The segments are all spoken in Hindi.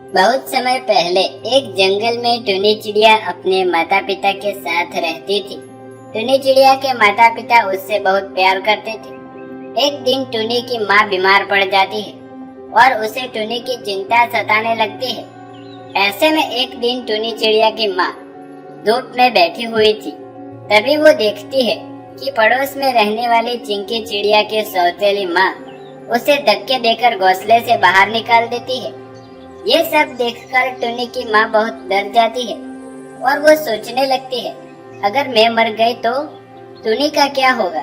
बहुत समय पहले एक जंगल में टुनी चिड़िया अपने माता पिता के साथ रहती थी। टुनी चिड़िया के माता पिता उससे बहुत प्यार करते थे। एक दिन टुनी की माँ बीमार पड़ जाती है और उसे टुनी की चिंता सताने लगती है। ऐसे में एक दिन टुनी चिड़िया की माँ धूप में बैठी हुई थी। तभी वो देखती है कि पड़ोस में रहने वाली चिंकी चिड़िया की सौतेली माँ उसे धक्के देकर घोंसले से बाहर निकाल देती है। ये सब देखकर टुनी की माँ बहुत डर जाती है और वो सोचने लगती है, अगर मैं मर गई तो टुनी का क्या होगा?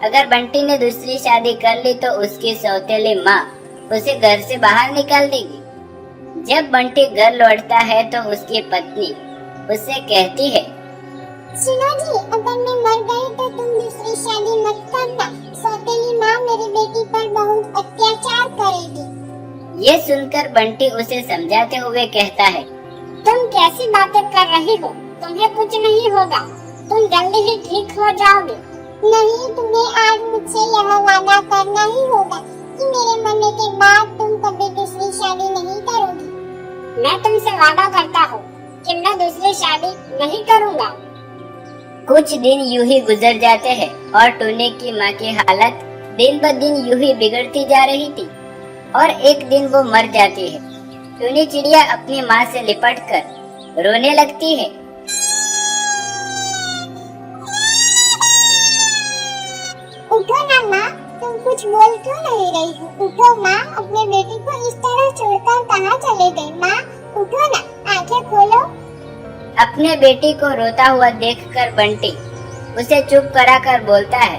अगर बंटी ने दूसरी शादी कर ली तो उसकी सौतेली माँ उसे घर से बाहर निकाल देगी। जब बंटी घर लौटता है तो उसकी पत्नी उससे कहती है, सुनो जी, अगर मैं मर गई तो तुम दूसरी शादी मत करना। सौतेली माँ मेरी बेटी पर बहुत अत्याचार करेगी। ये सुनकर बंटी उसे समझाते हुए कहता है, तुम कैसी बातें कर रही हो? तुम्हें कुछ नहीं होगा, तुम जल्दी ही ठीक हो जाओगे। नहीं, तुम्हें आज मुझसे यह वादा करना ही होगा कि मेरे मरने के बाद तुम कभी दूसरी शादी नहीं करोगी। मैं तुमसे वादा करता हूँ कि मैं दूसरी शादी नहीं करूँगा। कुछ दिन यूं ही गुजर जाते हैं और टुनी की माँ की हालत दिन ब दिन यूं ही बिगड़ती जा रही थी और एक दिन वो मर जाती है। टुनी चिड़िया अपनी माँ से लिपटकर रोने लगती है। उठो ना माँ, तुम कुछ बोल क्यों नहीं रही हो? उठो माँ, अपने बेटी को इस तरह छोड़कर कहाँ चले गए? माँ उठो ना, आंखें खोलो। अपने बेटी को रोता हुआ देखकर बंटी उसे चुप कराकर बोलता है,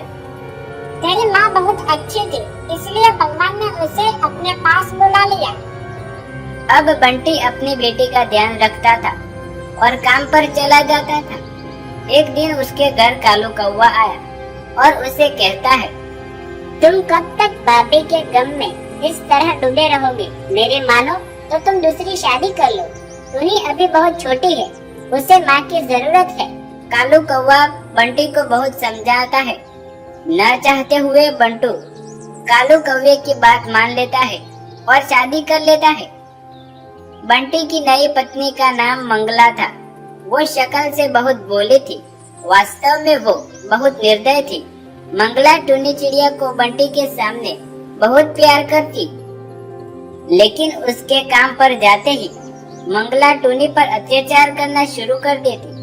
तेरी माँ बहुत अच्छी थी, इसलिए भगवान ने उसे अपने पास बुला लिया। अब बंटी अपनी बेटी का ध्यान रखता था और काम पर चला जाता था। एक दिन उसके घर कालू कौवा आया और उसे कहता है, तुम कब तक बाबे के गम में इस तरह डूबे रहोगे? मेरे मानो तो तुम दूसरी शादी कर लो। टुनी अभी बहुत छोटी है, उसे माँ की जरूरत है। कालू कौवा बंटी को बहुत समझाता है। न चाहते हुए बंटू कालू कौवे की बात मान लेता है और शादी कर लेता है। बंटी की नई पत्नी का नाम मंगला था। वो शक्ल से बहुत भोली थी, वास्तव में वो बहुत निर्दय थी। मंगला टुनी चिड़िया को बंटी के सामने बहुत प्यार करती, लेकिन उसके काम पर जाते ही मंगला टुनी पर अत्याचार करना शुरू कर देती।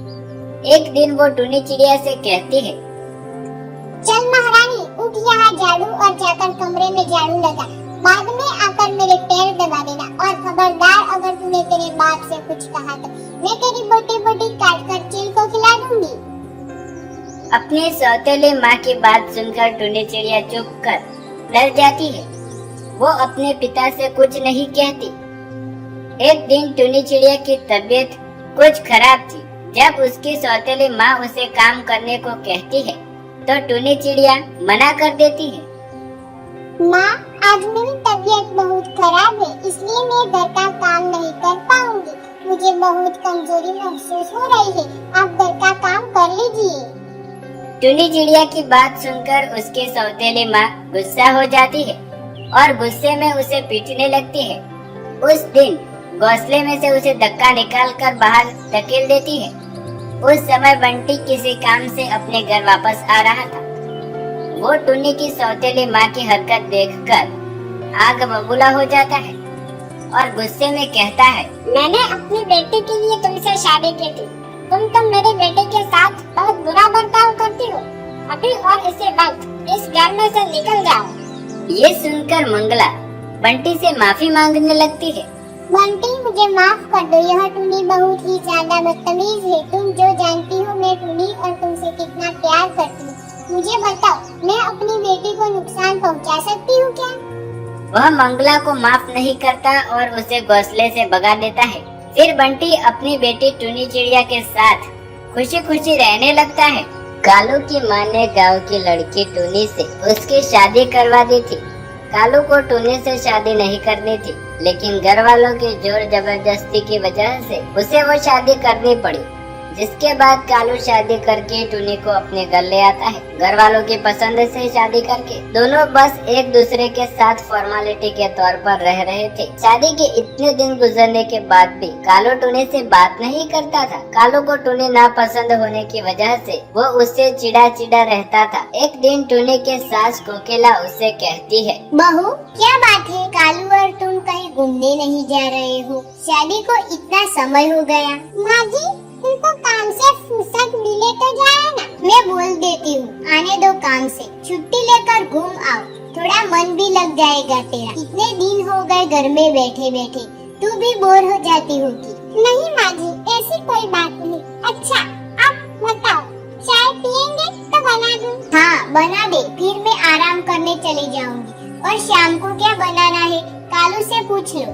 एक दिन वो टुनी चिड़िया से कहती है, चल महारानी, उठ यहाँ झाड़ू और जाकर कमरे में झाड़ू लगा। बाद में आकर मेरे पैर दबा देना और खबरदार, अगर तूने तेरे बाप से कुछ कहा तो मैं तेरी बोटी बोटी काट कर चील को खिला दूंगी। अपनी सौतेली माँ की बात सुनकर टुनी चिड़िया चुप कर डर जाती है। वो अपने पिता से कुछ नहीं कहती। एक दिन टुनी चिड़िया की तबीयत कुछ खराब थी। जब उसकी सौतेली माँ उसे काम करने को कहती है तो टुनी चिड़िया मना कर देती है। माँ, आज मेरी तबीयत बहुत खराब है, इसलिए मैं घर का काम नहीं कर पाऊंगी। मुझे बहुत कमजोरी महसूस हो रही है, आप घर का काम कर लीजिए। टुनी चिड़िया की बात सुनकर उसकी सौतेली माँ गुस्सा हो जाती है और गुस्से में उसे पीटने लगती है। उस दिन घोंसले में से उसे धक्का निकालकर बाहर धकेल देती है। उस समय बंटी किसी काम से अपने घर वापस आ रहा था। वो टुनी की सौतेली माँ की हरकत देखकर आग बबूला हो जाता है और गुस्से में कहता है, मैंने अपनी बेटी के लिए तुमसे शादी की थी। तुम तो मेरे बेटे के साथ बहुत बुरा बर्ताव करती हो। अभी और इसी वक्त इस घर में से निकल जाओ। ये सुनकर मंगला बंटी से माफी मांगने लगती है। बंटी, मुझे माफ कर दो, यह टुनी बहुत ही ज्यादा बदतमीज है। तुम जो जानती हो मैं टुनी और तुमसे कितना प्यार करती हूँ। मुझे बताओ, मैं अपनी बेटी को नुकसान पहुँचा सकती हूँ क्या? वह मंगला को माफ नहीं करता और उसे घोंसले से भगा देता है। फिर बंटी अपनी बेटी टुनी चिड़िया के साथ खुशी खुशी रहने लगता है। कालू की माँ ने गांव की लड़की टुनी से उसकी शादी करवा दी थी। कालू को टुनी से शादी नहीं करनी थी, लेकिन घर वालों की जोर जबरदस्ती की वजह से उसे वो शादी करनी पड़ी। जिसके बाद कालू शादी करके टुनी को अपने घर ले आता है। घर वालों की पसंद से शादी करके दोनों बस एक दूसरे के साथ फॉर्मेलिटी के तौर पर रह रहे थे। शादी के इतने दिन गुजरने के बाद भी कालू टुनी से बात नहीं करता था। कालू को टुनी नापसंद होने की वजह से वो उससे चिढ़ा चिढ़ा रहता था। एक दिन टुनी के सास कोकिला उससे कहती है, बहू क्या बात है, कालू और तुम कहीं घूमने नहीं जा रहे हो? शादी को इतना समय हो गया। माँ जी, तुमको काम से फुर्सत मिले तो जाए ना। मैं बोल देती हूँ, आने दो काम से, छुट्टी लेकर घूम आओ, थोड़ा मन भी लग जाएगा तेरा। इतने दिन हो गए घर में बैठे बैठे, तू भी बोर हो जाती होगी। नहीं माँ जी, ऐसी कोई बात नहीं। अच्छा अब बताओ, चाय पियेंगे तो बना दूं? हाँ बना दे, फिर मैं आराम करने चली जाऊंगी। और शाम को क्या बनाना है कालू से पूछ लो।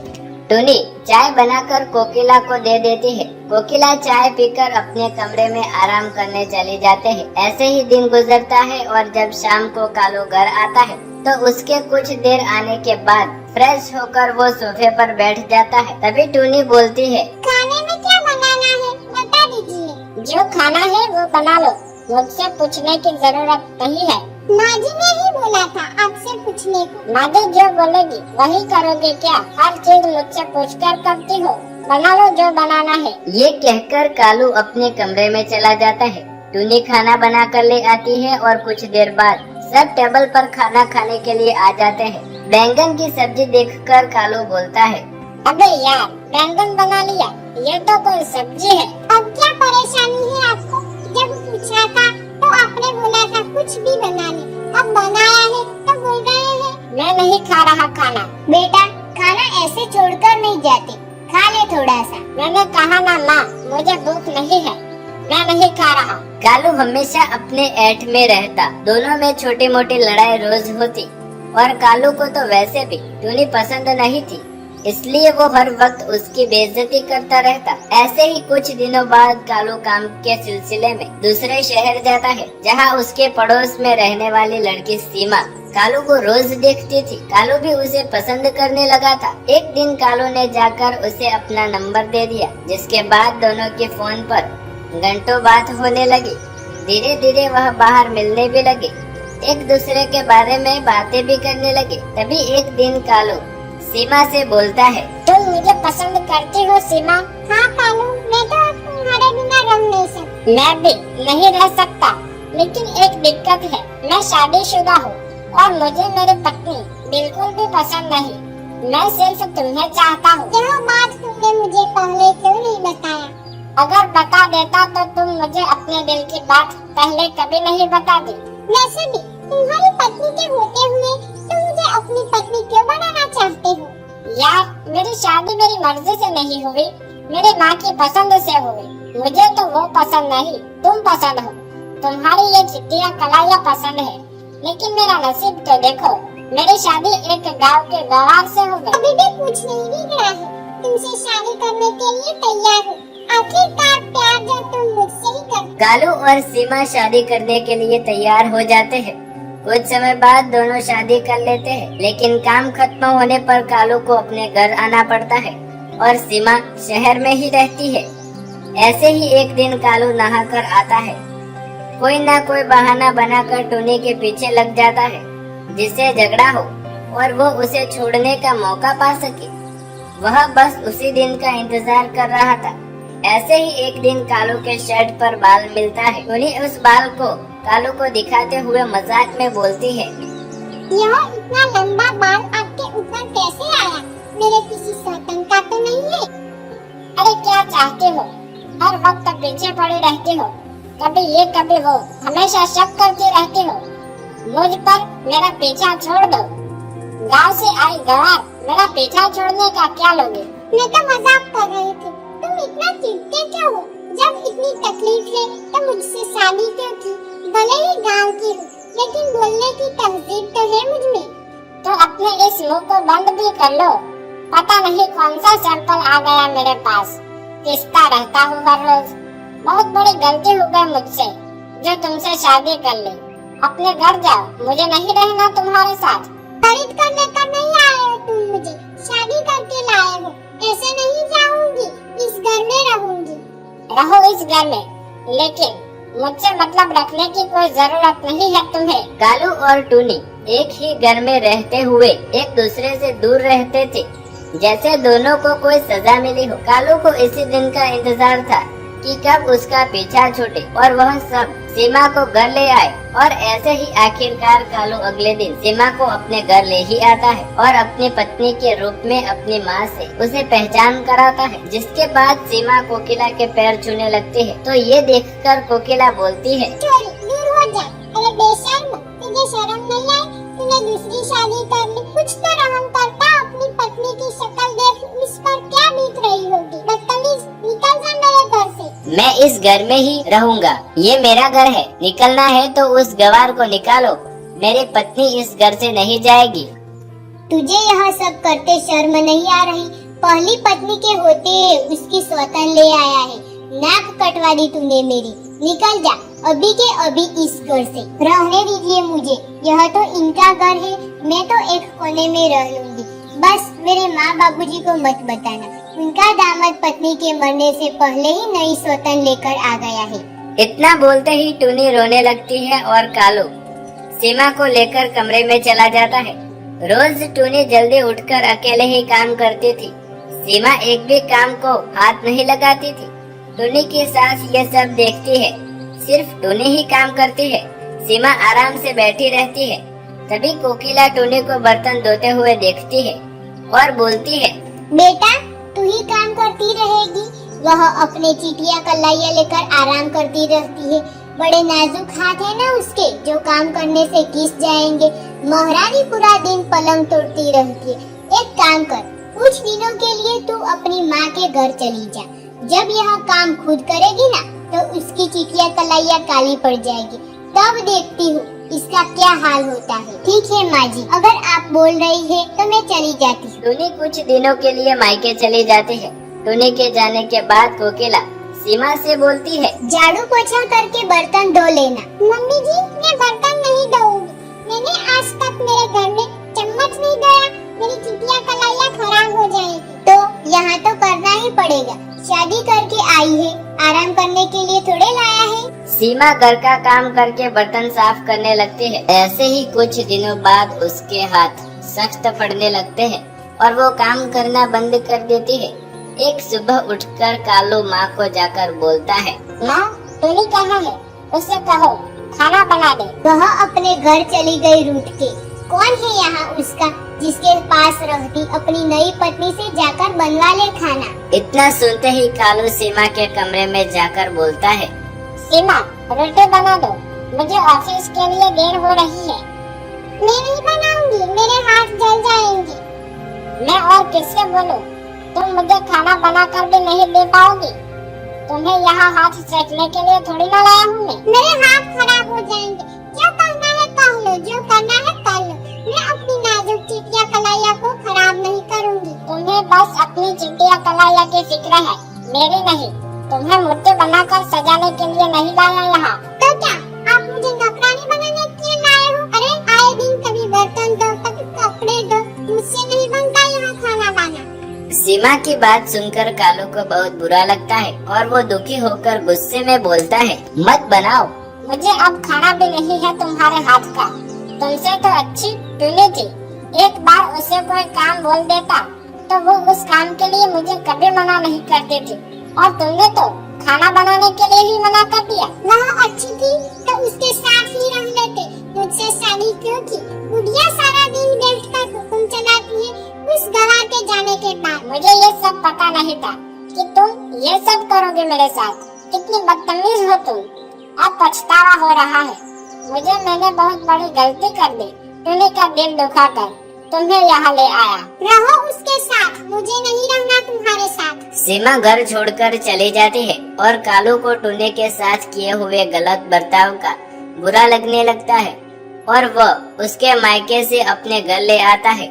टुनी चाय बनाकर कोकिला को दे देती है। कोकिला चाय पीकर अपने कमरे में आराम करने चले जाते हैं। ऐसे ही दिन गुजरता है और जब शाम को कालू घर आता है तो उसके कुछ देर आने के बाद फ्रेश होकर वो सोफे पर बैठ जाता है। तभी टुनी बोलती है, खाने में क्या बनाना है बता दीजिए। जो खाना है वो बना लो, मुझसे पूछने की जरूरत नहीं है। माँ जी ने ही बोला था आपसे पूछने को। माँ जी जो बोलेगी वही करोगे क्या? हर चीज मुझसे पूछकर करती हो। बना लो जो बनाना है। ये कहकर कालू अपने कमरे में चला जाता है। टुनी खाना बना कर ले आती है और कुछ देर बाद सब टेबल पर खाना खाने के लिए आ जाते हैं। बैंगन की सब्जी देखकर कालू बोलता है, अबे यार, बैंगन बना लिया, ये तो कोई सब्जी है। अब क्या परेशानी है आपको? जब पूछा था तो आपने बोला था कुछ भी बना ले, अब बनाया है तो बोल रहे हैं मैं नहीं खा रहा खाना। बेटा खाना ऐसे छोड़कर नहीं जाते, खा ले थोड़ा सा। मैंने कहा ना माँ, मुझे भूख नहीं है, मैं नहीं खा रहा। कालू हमेशा अपने ऐठ में रहता। दोनों में छोटी मोटी लड़ाई रोज होती और कालू को तो वैसे भी टुनी पसंद नहीं थी, इसलिए वो हर वक्त उसकी बेइज्जती करता रहता। ऐसे ही कुछ दिनों बाद कालू काम के सिलसिले में दूसरे शहर जाता है, जहाँ उसके पड़ोस में रहने वाली लड़की सीमा कालू को रोज देखती थी। कालू भी उसे पसंद करने लगा था। एक दिन कालू ने जाकर उसे अपना नंबर दे दिया, जिसके बाद दोनों के फोन पर घंटों बात होने लगी। धीरे धीरे वह बाहर मिलने भी लगे, एक दूसरे के बारे में बातें भी करने लगे। तभी एक दिन कालू सीमा से बोलता है, तुम मुझे पसंद करती हो सीमा? हाँ कालू, मैं तो अब तुम्हारे बिना रह नहीं सकती। मैं भी नहीं रह सकता, लेकिन एक दिक्कत है, मैं शादीशुदा हूँ और मुझे मेरी पत्नी बिल्कुल भी पसंद नहीं। मैं सिर्फ तुम्हें चाहता हूँ। यह बात तुमने मुझे पहले क्यों नहीं बताया? अगर बता देता तो तुम मुझे अपने दिल की बात पहले कभी नहीं बता दी। वैसे भी तुम्हारी पत्नी के होते हुए तुम मुझे अपनी पत्नी क्यों बनाना चाहते हो? यार, मेरी शादी मेरी मर्जी से नहीं हुई, मेरी माँ की पसंद से हुई। मुझे तो वो पसंद नहीं, तुम पसंद हो। तुम्हारी ये चिट्टियाँ कलाइयाँ पसंद है, लेकिन मेरा नसीब तो देखो, मेरी शादी एक गांव के गवार से हो गई। अभी भी कुछ नहीं बिगड़ा है, तुमसे शादी करने के लिए तैयार हूँ। आखिरकार प्यार जो तुम मुझसे ही कर। कालू और सीमा शादी करने के लिए तैयार हो जाते हैं। कुछ समय बाद दोनों शादी कर लेते हैं, लेकिन काम खत्म होने पर कालू को अपने घर आना पड़ता है और सीमा शहर में ही रहती है। ऐसे ही एक दिन कालू नहाकर आता है। कोई ना कोई बहाना बनाकर टुनी के पीछे लग जाता है, जिससे झगड़ा हो और वो उसे छोड़ने का मौका पा सके। वह बस उसी दिन का इंतजार कर रहा था। ऐसे ही एक दिन कालू के शर्ट पर बाल मिलता है। टुनी उस बाल को कालू को दिखाते हुए मजाक में बोलती है, यह इतना लंबा बाल आपके ऊपर कैसे आया? मेरे किसी सौतन का तो नहीं है? अरे क्या चाहते हो? हर वक्त पीछे पड़ी रहती हो, कभी ये कभी वो, हमेशा शक करती रहती हो। मुझ पर मेरा पीछा छोड़ दो। गांव से आई गवार मेरा पीछा छोड़ने का क्या लोगे? मैं तो मजाक कर रही थी, तुम इतना चिढ़ते क्यों हो? जब इतनी तकलीफ है तो मुझसे शादी क्यों की? भले ही गांव की हूँ, लेकिन बोलने की तहजीब तो है मुझ में। तो अपने इस मुंह को बंद भी कर लो। पता नहीं कौन सा सैंपल आ गया मेरे पास, किसता रहता हूँ हर रोज। बहुत बड़ी गलती हो गई मुझसे जो तुमसे शादी कर ली। अपने घर जाओ, मुझे नहीं रहना तुम्हारे साथ। खरीद कर लेकर नहीं आए हो तुम मुझे, शादी करके लाए हो। ऐसे नहीं जाऊंगी, इस घर में रहूंगी। रहो इस घर में, लेकिन मुझसे मतलब रखने की कोई जरूरत नहीं है तुम्हें। कालू और टुनी एक ही घर में रहते हुए एक दूसरे से दूर रहते थे, जैसे दोनों को कोई सजा मिली हो। कालू को इसी दिन का इंतजार था कि कब उसका पीछा छूटे और वह सब सीमा को घर ले आए। और ऐसे ही आखिरकार कालू अगले दिन सीमा को अपने घर ले ही आता है और अपनी पत्नी के रूप में अपनी माँ से उसे पहचान कराता है, जिसके बाद सीमा कोकिला के पैर छूने लगती है। तो ये देखकर कोकिला बोलती है, छोरी दूर हो जा। अरे बेशर्म, तुझे शर्म नहीं आई? तूने दूसरी शादी कर ली। कुछ तो रहम करता, अपनी पत्नी की शक्ल देख उस पर क्या बीत रही होगी। बदतमीज, निकल जा मेरे घर से। मैं इस घर में ही रहूंगा, ये मेरा घर है। निकलना है तो उस गवार को निकालो, मेरी पत्नी इस घर से नहीं जाएगी। तुझे यह सब करते शर्म नहीं आ रही? पहली पत्नी के होते उसकी स्वतन ले आया है। नाक कटवा दी तूने मेरी। निकल जा अभी के अभी इस घर से। रहने दीजिए मुझे, यह तो इनका घर है, मैं तो एक कोने में रह लूंगी। बस मेरे माँ बाबूजी को मत बताना, उनका दामाद पत्नी के मरने से पहले ही नई स्वतन लेकर आ गया है। इतना बोलते ही टुनी रोने लगती है और कालू सीमा को लेकर कमरे में चला जाता है। रोज टुनी जल्दी उठकर अकेले ही काम करती थी। सीमा एक भी काम को हाथ नहीं लगाती थी। टुनी की सास ये सब देखती है, सिर्फ टुनी ही काम करती है। सीमा आराम से बैठी रहती है। तभी कोकिला टुनी को बर्तन धोते हुए देखती है और बोलती है, बेटा तू ही काम करती रहेगी। वह अपने चीटिया कलाइया लेकर आराम करती रहती है। बड़े नाजुक हाथ है ना उसके, जो काम करने से घिस जाएंगे। महारानी पूरा दिन पलंग तोड़ती रहती है। एक काम कर, कुछ दिनों के लिए तू अपनी माँ के घर चली जा। जब यह काम खुद करेगी ना तो उसकी चीटिया कलाइया काली पड़ जाएगी। तब देखती हूँ इसका क्या हाल होता है। ठीक है माँ जी, अगर आप बोल रही है तो मैं चली जाती हूँ। टुनी कुछ दिनों के लिए मायके चली जाती है। टुनी के जाने के बाद कोकिला सीमा से बोलती है, झाड़ू पोछा करके बर्तन धो लेना। मम्मी जी मैं बर्तन नहीं धोऊंगी, मैंने आज तक मेरे घर में चम्मच नहीं धोया, मेरी चिटिया कलाइया खराब हो जाएगी। तो यहाँ तो करना ही पड़ेगा, शादी करके आई है, आराम करने के लिए थोड़े लाया है। सीमा घर का काम करके बर्तन साफ करने लगती है। ऐसे ही कुछ दिनों बाद उसके हाथ सख्त पड़ने लगते हैं और वो काम करना बंद कर देती है। एक सुबह उठकर कालू माँ को जाकर बोलता है, माँ टुनी कहाँ है? उसे कहो खाना बना दे। वह अपने घर चली गई रूठ के। कौन है यहाँ उसका जिसके पास रहती अपनी नई पत्नी से जाकर बनवा ले खाना। इतना सुनते ही कालू सीमा के कमरे में जाकर बोलता है, सीमा रोटी बना दो, मुझे ऑफिस के लिए देर हो रही है। मैं नहीं बनाऊंगी, मेरे हाथ जल जाएंगे। मैं और किससे बोलूं? तुम मुझे खाना बना कर भी नहीं दे पाओगी। तुम्हें यहाँ हाथ सेकने के लिए थोड़ी ना लाया हूँ मैं। मेरे हाथ खराब हो जाएंगे। क्या करना है कर लो, जो करना है कर लो। मैं अपनी नाजुक चिटिया कलाइया को खराब नहीं करूँगी। तुम्हें बस अपनी चिटिया कलाइया की फिक्र है, मेरी नहीं। तुम्हें मूर्ति बनाकर सजाने के लिए नहीं लाया यहाँ। तो क्या आप मुझे नौकरानी बनाने के लिए लाए हो? अरे आए दिन कभी बर्तन दो, कभी कपड़े दो, मुझसे नहीं बनता यहाँ खाना बना। सीमा की बात सुनकर कालू को बहुत बुरा लगता है और वो दुखी होकर गुस्से में बोलता है, मत बनाओ। मुझे अब खाना भी नहीं है तुम्हारे हाथ का। तुमसे तो अच्छी टुनी थी, एक बार उसे कोई काम बोल देता तो वो उस काम के लिए मुझे कभी मना नहीं करती थी, और तुमने तो खाना बनाने के लिए ही मना कर दिया। वह अच्छी थी तो उसके साथ ही रह लेते, मुझसे शादी क्यों की? बुढ़िया सारा दिन बैठकर हुक्म चलाती है उस गवार के जाने के बाद। मुझे ये सब पता नहीं था कि तुम ये सब करोगे मेरे साथ। कितनी बदतमीज हो तुम। अब पछतावा हो रहा है मुझे। मैंने बहुत बड़ी गलती कर दी, टुनी का दिल दुखाकर तुम्हें यहाँ ले आया। रहो उसके साथ, मुझे नहीं रहना तुम्हारे साथ। सीमा घर छोड़कर चली जाती है और कालू को टुनी के साथ किए हुए गलत बर्ताव का बुरा लगने लगता है और वह उसके मायके से अपने घर ले आता है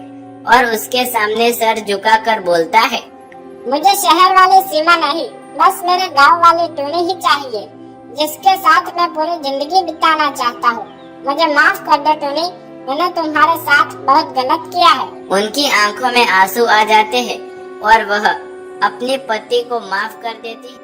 और उसके सामने सर झुकाकर बोलता है, मुझे शहर वाली सीमा नहीं, बस मेरे गांव वाली टुनी ही चाहिए, जिसके साथ मैं पूरी जिंदगी बिताना चाहता हूँ। मुझे माफ कर दो टुनी, मैंने तुम्हारे साथ बहुत गलत किया है। उनकी आंखों में आंसू आ जाते हैं और वह अपने पति को माफ कर देती है।